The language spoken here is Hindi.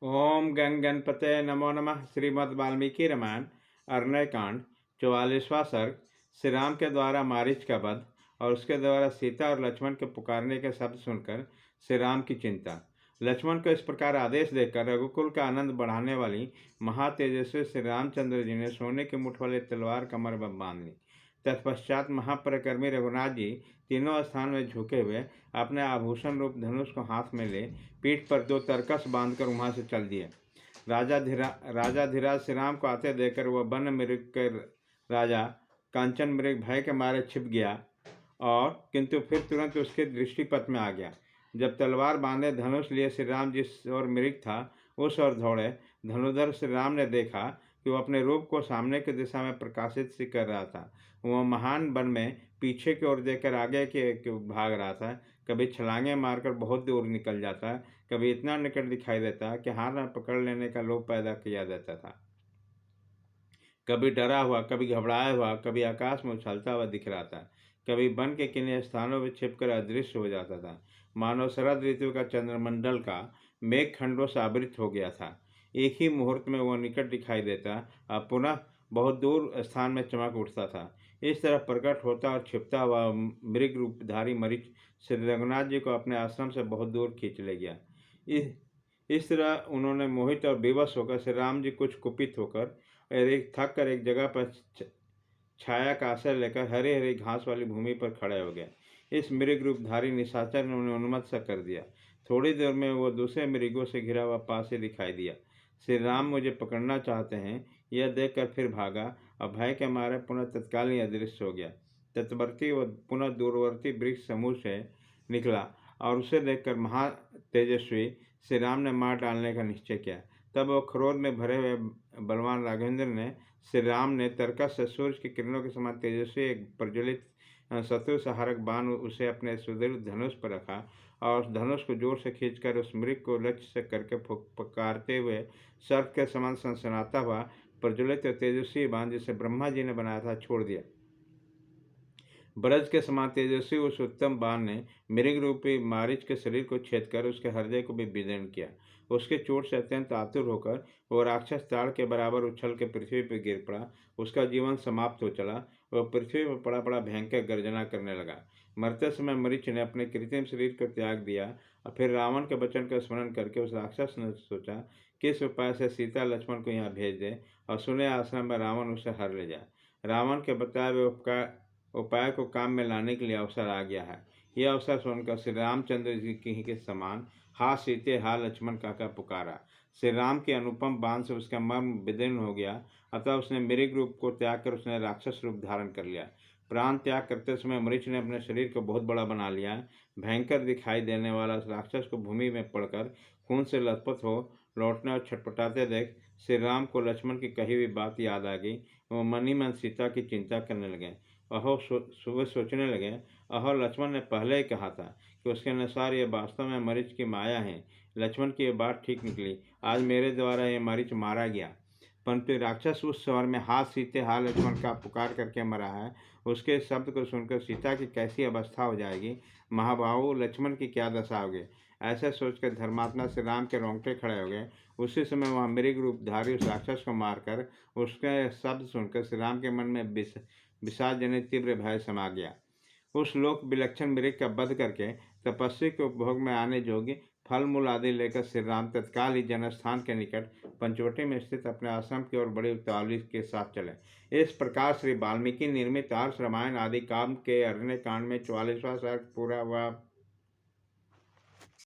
ओम गण गणपते नमो नमः। श्रीमद् वाल्मीकि रामायण अरण्य कांड 44वां सर्ग। श्री राम के द्वारा मारीच का वध और उसके द्वारा सीता और लक्ष्मण के पुकारने के शब्द सुनकर श्री राम की चिंता। लक्ष्मण को इस प्रकार आदेश देकर रघुकुल का आनंद बढ़ाने वाली महातेजस्वी श्री रामचंद्र जी ने सोने की मुठ वाली तलवार कमर में बांध ली। तत्पश्चात महापराक्रमी रघुनाथ जी तीनों स्थान में झुके हुए अपने आभूषण रूप धनुष को हाथ में ले पीठ पर दो तरकस बांधकर वहां से चल दिए। राजा धीराज श्री राम को आते देखकर वह वन मृग के राजा कांचन मृग भय के मारे छिप गया और किंतु फिर तुरंत उसके दृष्टिपथ में आ गया। जब तलवार बांधे धनुष लिए श्री राम जिस ओर मृग था उस ओर दौड़े। धनुधर श्री राम ने देखा कि वह अपने रूप को सामने की दिशा में प्रकाशित सी कर रहा था। वह महान वन में पीछे की ओर देखकर आगे के भाग रहा था। कभी छलांगे मारकर बहुत दूर निकल जाता, कभी इतना निकट दिखाई देता कि हाथ में पकड़ लेने का लोभ पैदा किया जाता था। कभी डरा हुआ, कभी घबराया हुआ, कभी आकाश में उछलता हुआ दिख रहा था, कभी वन के किन्हीं स्थानों में छिपकर अदृश्य हो जाता था। मानो शरद ऋतु का चंद्रमंडल का मेघ खंडों से आवृत हो गया था। एक ही मुहूर्त में वह निकट दिखाई देता और पुनः बहुत दूर स्थान में चमक उठता था। इस तरह प्रकट होता और छिपता हुआ मृग रूपधारी मरीच श्री रघुनाथ जी को अपने आश्रम से बहुत दूर खींच ले गया। इस तरह उन्होंने मोहित और बेबस होकर श्री राम जी कुछ कुपित होकर और एक थक कर एक जगह पर छाया का आश्रय लेकर हरी हरी घास वाली भूमि पर खड़े हो गए। इस मृग रूपधारी निशाचर ने उन्हें उन्मत्त सा कर दिया। थोड़ी देर में वो दूसरे मृगों से घिरा हुआ पास ही दिखाई दिया। श्री राम मुझे पकड़ना चाहते हैं, यह देखकर फिर भागा और भय के मारे पुनः तत्काल ही अदृश्य हो गया। तत्वर्ती व पुनः दूरवर्ती वृक्ष समूह से निकला और उसे देखकर महा तेजस्वी श्री राम ने मार डालने का निश्चय किया। तब वह क्रोध में भरे हुए बलवान राघवेंद्र ने श्री राम ने तरकस से सूर्य की किरणों के समान तेजस्वी एक प्रज्वलित शत्रु सहारक बाण उसे अपने सुदृढ़ धनुष पर रखा और उस धनुष को जोर से खींचकर उस मृग को लक्ष्य से करके पुकारते हुए सर्प के समान सनसनाता हुआ प्रज्वलित तेजस्वी बाण जिसे ब्रह्मा जी ने बनाया था छोड़ दिया। ब्रज के समान तेजस्वी उस उत्तम बाण ने मृग रूपी मारीच के शरीर को छेद कर उसके हृदय को भी विदीर्ण किया। उसके चोट से अत्यंत आतुर होकर वह राक्षस ताड़ के बराबर उछल के पृथ्वी पर गिर पड़ा। उसका जीवन समाप्त हो चला। वह पृथ्वी पर पड़ा पड़ा भयंकर गर्जना करने लगा। मरते समय मरीच ने अपने कृत्रिम शरीर को त्याग दिया और फिर रावण के वचन का स्मरण करके उस राक्षस ने सोचा किस उपाय से सीता लक्ष्मण को यहाँ भेज दे और सुने आश्रम में रावण उसे हर ले जाए। रावण के बताए हुए उपाय को काम में लाने के लिए अवसर आ गया है। यह अवसर सुनकर श्री रामचंद्र जी की के समान हा सीते हा लक्ष्मण काका पुकारा। श्री राम के अनुपम बाण से उसका मर्म विदीर्ण हो गया। अतः उसने मृग रूप को त्याग कर उसने राक्षस रूप धारण कर लिया। प्राण त्याग करते समय मरीच ने अपने शरीर को बहुत बड़ा बना लिया। भयंकर दिखाई देने वाला राक्षस को भूमि में पड़कर खून से लथपथ हो लौटने और छटपटाते देख श्री राम को लक्ष्मण की कही हुई बात याद आ गई। वह मन ही मन सीता की चिंता करने लगे। सुबह सोचने लगे, अहो लक्ष्मण ने पहले ही कहा था कि उसके अनुसार ये वास्तव में मरीच की माया है। लक्ष्मण की ये बात ठीक निकली। आज मेरे द्वारा ये मरीच मारा गया, परंतु राक्षस उस स्वर में हाथ सीते हाथ लक्ष्मण का पुकार करके मरा है। उसके शब्द को सुनकर सीता की कैसी अवस्था हो जाएगी, महाबाहु लक्ष्मण की क्या दशा होगी। ऐसे सोचकर धर्मात्मा श्री राम के रोंगटे खड़े हो गए। उसी समय वह मृग रूपधारी उस राक्षस को मारकर उसके शब्द सुनकर श्री राम के मन में विषादजनित तीव्र भय समा गया। उस लोक विलक्षण मृग का वध करके तपस्वी के उपभोग में आने योग्य फल मूल आदि लेकर श्री राम तत्काल ही जनस्थान के निकट पंचवटी में स्थित अपने आश्रम की ओर बड़ी उतावली के साथ चले। इस प्रकार श्री वाल्मीकि निर्मित आर्ष रामायण आदि काव्य के अरण्य कांड में 44वां सर्ग पूरा हुआ।